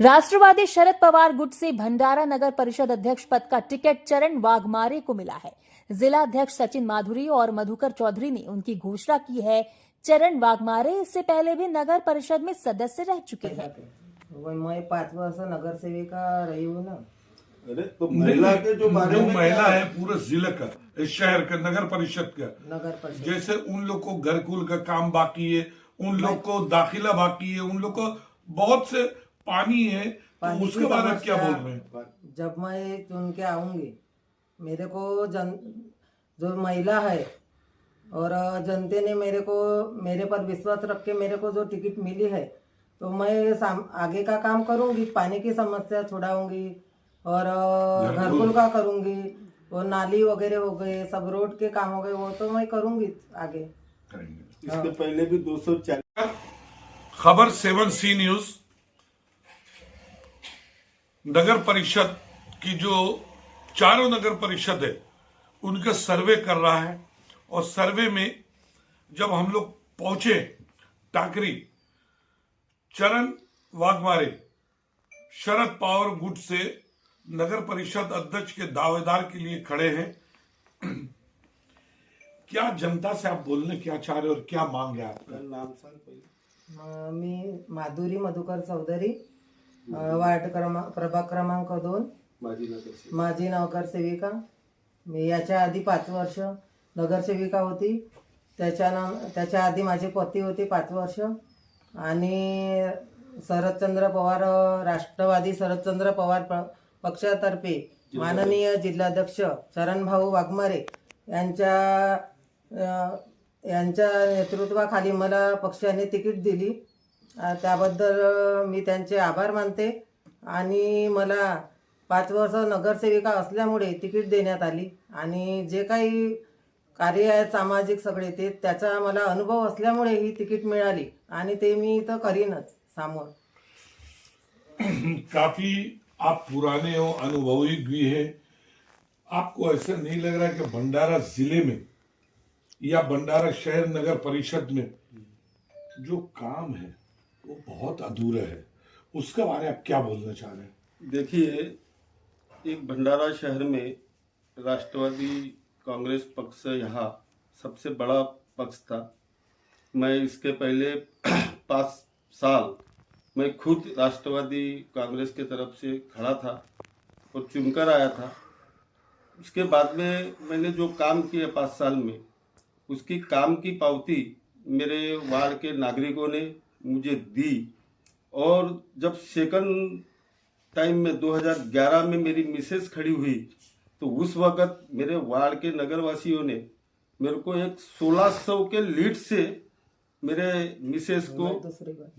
राष्ट्रवादी शरद पवार गुट से भंडारा नगर परिषद अध्यक्ष पद का टिकट चरण वाघमारे को मिला है। जिला अध्यक्ष सचिन माधुरी और मधुकर चौधरी ने उनकी घोषणा की है। चरण वाघमारे इससे पहले भी नगर परिषद में सदस्य रह चुके हैं। मैं 5 वर्ष नगर सेविका रही हूँ ना। अरे तो महिला के जो बारे में महिला है पूरे जिले का, इस शहर का, नगर परिषद का, नगर परिषद जैसे उन लोग को घरकुल का काम बाकी है, उन लोग को दाखिला बाकी है, उन लोग को बहुत से पानी है, तो उसके बारे में क्या बोल रहे हैं? जब मैं चुन के आऊंगी, मेरे को जो महिला है और जनता ने मेरे पर विश्वास रख के मेरे को जो टिकट मिली है, तो मैं आगे का काम करूंगी। पानी की समस्या छुड़ाऊंगी और घरकुल का करूंगी, और नाली वगैरह हो गए, सब रोड के काम हो गए, वो तो मैं करूंगी आगे। इसके पहले भी 240 खबर 7C न्यूज नगर परिषद की जो चारों नगर परिषद है उनका सर्वे कर रहा है। और सर्वे में जब हम लोग पहुंचे टाकरी, चरण वाघमारे शरद पवार गुट से नगर परिषद अध्यक्ष के दावेदार के लिए खड़े हैं। क्या जनता से आप बोलने क्या चाह रहे और क्या मांग है आपका? नाम सांग पहिले। मी माधुरी मधुकर चौधरी, वार्ड प्रभाग क्रमांक 2, माजी नगरसेविका। मी याच्या आधी 5 वर्ष नगरसेविका होती। त्याच्या आधी माझे पती होते 5 वर्ष, आणि शरदचंद्र पवार, राष्ट्रवादी शरदचंद्र पवार पक्षातर्फे माननीय जिल्हाध्यक्ष चरणभाऊ वाघमारे यांच्या नेतृत्वाखाली मला पक्षाने तिकीट दिली। त्याबद्दल मी त्यांचे आभार मानते। आणि मला 5 वर्ष नगरसेविका असल्यामुळे तिकीट देण्यात आली, आणि जे काही कार्य आहे सामाजिक सगळे ते त्याचा मला अनुभव असल्यामुळे ही तिकीट मिळाली, आणि ते मी इथं करीनच समोर। काफी आप पुराने हो, अनुभवी भी है। आपको ऐसा नहीं लग रहा कि भंडारा जिले में या भंडारा शहर नगर परिषद में जो काम है वो बहुत अधूरा है? उसके बारे में आप क्या बोलना चाह रहे हैं? देखिए, एक भंडारा शहर में राष्ट्रवादी कांग्रेस पक्ष यहाँ सबसे बड़ा पक्ष था। मैं इसके पहले 5 साल मैं खुद राष्ट्रवादी कांग्रेस के तरफ से खड़ा था और चुनकर आया था। उसके बाद में मैंने जो काम किया 5 साल में, उसकी काम की पावती मेरे वार्ड के नागरिकों ने मुझे दी। और जब सेकंड टाइम में 2011 में मेरी मिसेस खड़ी हुई, तो उस वक्त मेरे वार्ड के नगरवासियों ने मेरे को एक 1600 के लीड से मेरे मिसेस को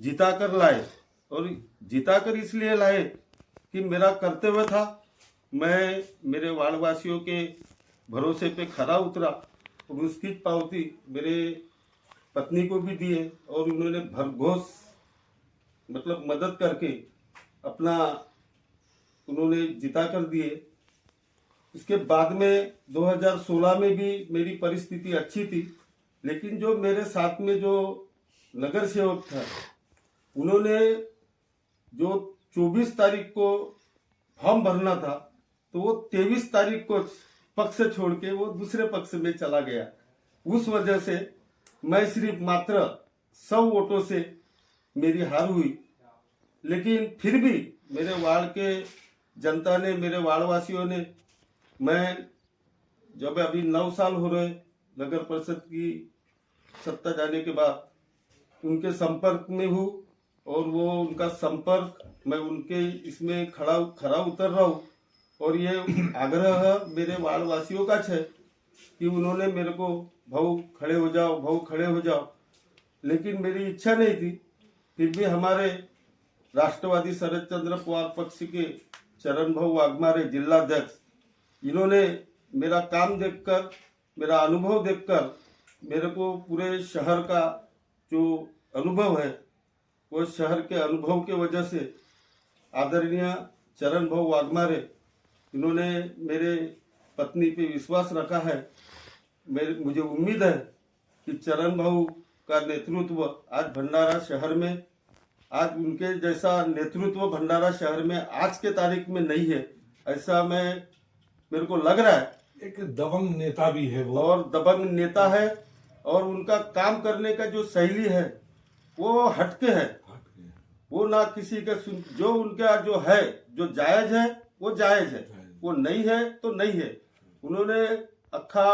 जिता कर लाए। और जिता कर इसलिए लाए कि मेरा कर्तव्य था, मैं मेरे वार्ड वासियों के भरोसे पे खरा उतरा, और उसकी पावती मेरे पत्नी को भी दी है। और उन्होंने भरघोस मतलब मदद करके अपना उन्होंने जिता कर दिए। इसके बाद में 2016 में भी मेरी परिस्थिति अच्छी थी, लेकिन जो मेरे साथ में जो नगर सेवक था, उन्होंने जो 24 तारीख को फॉर्म भरना था, तो वो 23 तारीख को पक्ष छोड़ के वो दूसरे पक्ष में चला गया। उस वजह से मैं सिर्फ मात्र 100 वोटों से मेरी हार हुई। लेकिन फिर भी मेरे वार्ड के जनता ने, मेरे वार्ड वासियों ने, मैं जब अभी 9 साल हो रहे नगर परिषद की सत्ता जाने के बाद उनके संपर्क में हूँ, और वो उनका संपर्क मैं उनके इसमें खरा उतर रहा हूँ। और ये आग्रह मेरे वार्ड वासियों का है कि उन्होंने मेरे को भाऊ खड़े हो जाओ, भाऊ खड़े हो जाओ, लेकिन मेरी इच्छा नहीं थी। फिर भी हमारे राष्ट्रवादी शरदचंद्र पवार पक्ष के चरण भाऊ वाघमारे जिलाध्यक्ष, इन्होंने मेरा काम देखकर, मेरा अनुभव देखकर मेरे को पूरे शहर का जो अनुभव है, वो शहर के अनुभव के वजह से आदरणीय चरण भाऊ वाघमारे, इन्होंने मेरे पत्नी पे विश्वास रखा है। मुझे उम्मीद है कि चरण भाऊ का नेतृत्व आज भंडारा शहर में आज उनके जैसा नेतृत्व भंडारा शहर में आज के तारीख में नहीं है, ऐसा मेरे को लग रहा है। एक दबंग नेता भी है वो, और दबंग नेता है, और उनका काम करने का जो शैली है वो हटके है। वो ना किसी का जो उनका जो है, जो जायज है वो जायज है, वो नहीं है तो नहीं है। उन्होंने अखा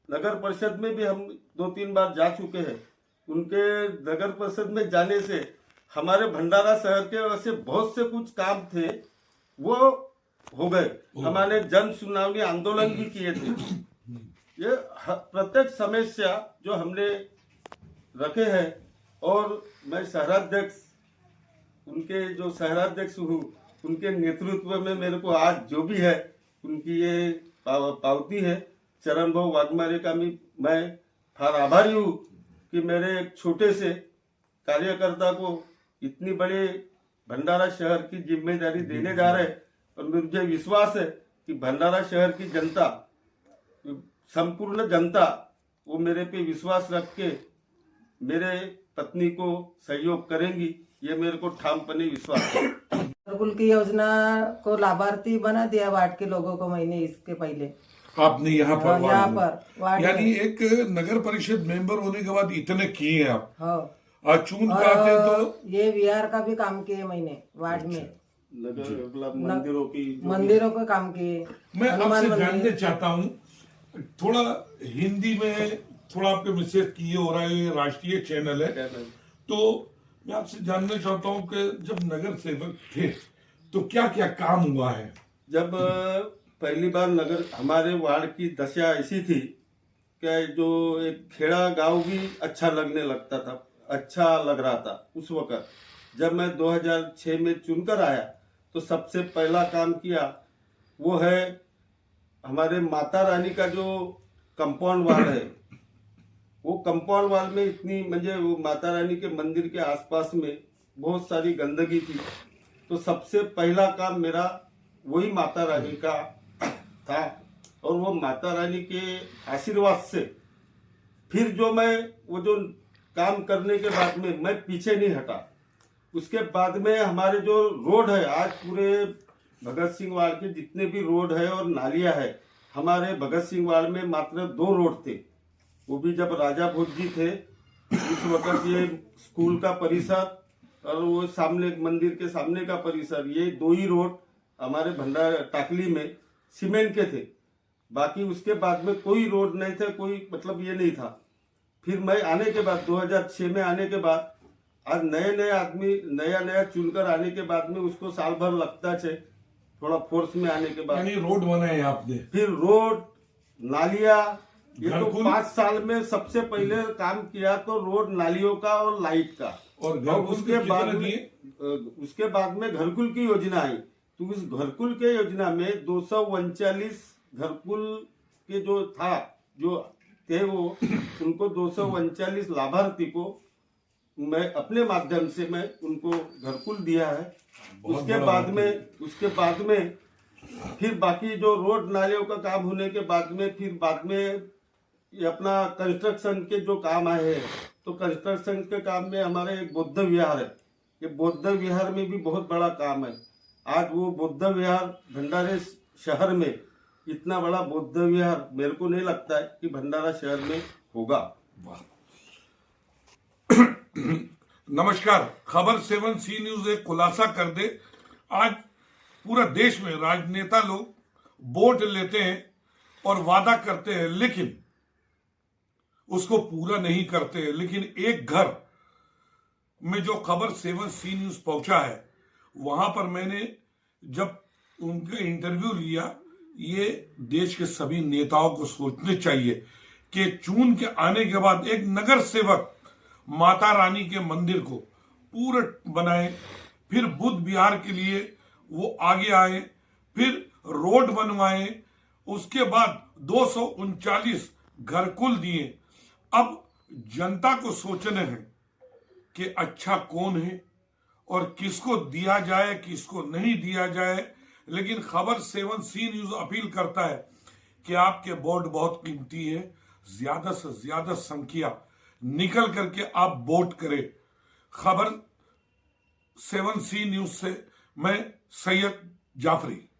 नगर परिषद में भी हम 2-3 बार जा चुके हैं। उनके नगर परिषद में जाने से हमारे भंडारा शहर के वैसे बहुत से कुछ काम थे वो हो गए। हमारे जन सुनावनी आंदोलन भी किए थे। ये प्रत्येक समस्या जो हमने रखे हैं, और मैं शहराध्यक्ष, उनके जो शहराध्यक्ष हूँ, उनके नेतृत्व में मेरे को आज जो भी है उनकी ये पावती है। चरण भाऊ वाघमारे का मैं फार आभारी हूँ कि मेरे एक छोटे से कार्यकर्ता को इतनी बड़ी भंडारा शहर की जिम्मेदारी देने जा रहे हैं। और मुझे विश्वास है कि भंडारा शहर की जनता, संपूर्ण जनता, वो मेरे पे विश्वास रख के मेरे पत्नी को सहयोग करेंगी, ये मेरे को ठामपने विश्वास है। घरकुल की योजना को लाभार्थी बना दिया वार्ड के लोगों को मैंने इसके पहले। आपने यहाँ पर वार्ड यानी में। एक नगर परिषद मेंबर होने के बाद इतने किए आप, हाँ, आज चुन के आते तो ये विहार का भी काम किए मैंने वार्ड में। मंदिरों का काम किए। मैं आपसे जानना चाहता हूँ, थोड़ा हिंदी में थोड़ा आपके मैसेज किए हो रहा है, ये राष्ट्रीय चैनल है, तो मैं आपसे जानना चाहता हूँ कि जब नगर सेवक थे तो क्या क्या काम हुआ है? जब पहली बार नगर, हमारे वार्ड की दशा ऐसी थी कि जो एक खेड़ा गांव भी अच्छा लगने लगता था, अच्छा लग रहा था उस वक्त। जब मैं 2006 में चुनकर आया तो सबसे पहला काम किया वो है हमारे माता रानी का जो कंपाउंड वाल है, वो कंपाउंड वाल में इतनी म्हणजे वो माता रानी के मंदिर के आसपास में बहुत सारी गंदगी थी। तो सबसे पहला काम मेरा वही माता रानी का था, और वो माता रानी के आशीर्वाद से फिर जो मैं वो जो काम करने के बाद में मैं पीछे नहीं हटा। उसके बाद में हमारे जो रोड है, आज पूरे भगत सिंह वार्ड के जितने भी रोड है और नालियां है, हमारे भगत सिंह वार्ड में मात्र 2 रोड थे। वो भी जब राजा भोज जी थे उस वक्त ये स्कूल का परिसर और वो सामने मंदिर के सामने का परिसर, ये 2 ही रोड हमारे भंडारा टाकली में सीमेंट के थे। बाकी उसके बाद में कोई रोड नहीं थे, कोई मतलब ये नहीं था। फिर मैं आने के बाद 2006 में आने के बाद आज नए आदमी नया चुनकर आने के बाद में उसको साल भर लगता है थोड़ा फोर्स में आने के बाद। यानी रोड बनाए आपने, फिर रोड, नालियां, ये तो 5 साल में सबसे पहले काम किया तो रोड, नालियों का और लाइट का। और उसके बाद में घरकुल की योजना आई। तो उस घरकुल के योजना में 239 घरकुल के जो थे वो उनको 239 लाभार्थी को मैं अपने माध्यम से मैं उनको घरकुल दिया है। उसके बाद में फिर बाकी जो रोड नालियों का काम होने के बाद में ये अपना कंस्ट्रक्शन के जो काम आए हैं, तो कंस्ट्रक्शन के काम में हमारे एक बौद्ध विहार है। ये बौद्ध विहार में भी बहुत बड़ा काम है। आज वो बौद्ध विहार भंडारे शहर में, इतना बड़ा बौद्ध विहार मेरे को नहीं लगता है कि भंडारा शहर में होगा। नमस्कार, खबर 7C न्यूज एक खुलासा कर दे। आज पूरा देश में राजनेता लोग वोट लेते हैं और वादा करते हैं लेकिन उसको पूरा नहीं करते। लेकिन एक घर में जो खबर 7C न्यूज पहुंचा है, वहां पर मैंने जब उनका इंटरव्यू लिया, ये देश के सभी नेताओं को सोचने चाहिए कि चुन के आने के बाद एक नगर सेवक माता रानी के मंदिर को पूरा बनाए, फिर बुद्ध विहार के लिए वो आगे आए, फिर रोड बनवाए, उसके बाद 239 घरकुल दिए। अब जनता को सोचना है कि अच्छा कौन है और किसको दिया जाए, किसको नहीं दिया जाए। लेकिन खबर 7C न्यूज अपील करता है कि आपके वोट बहुत कीमती है, ज्यादा से ज्यादा संख्या निकल करके आप वोट करें। खबर 7C न्यूज से मैं सैयद जाफरी।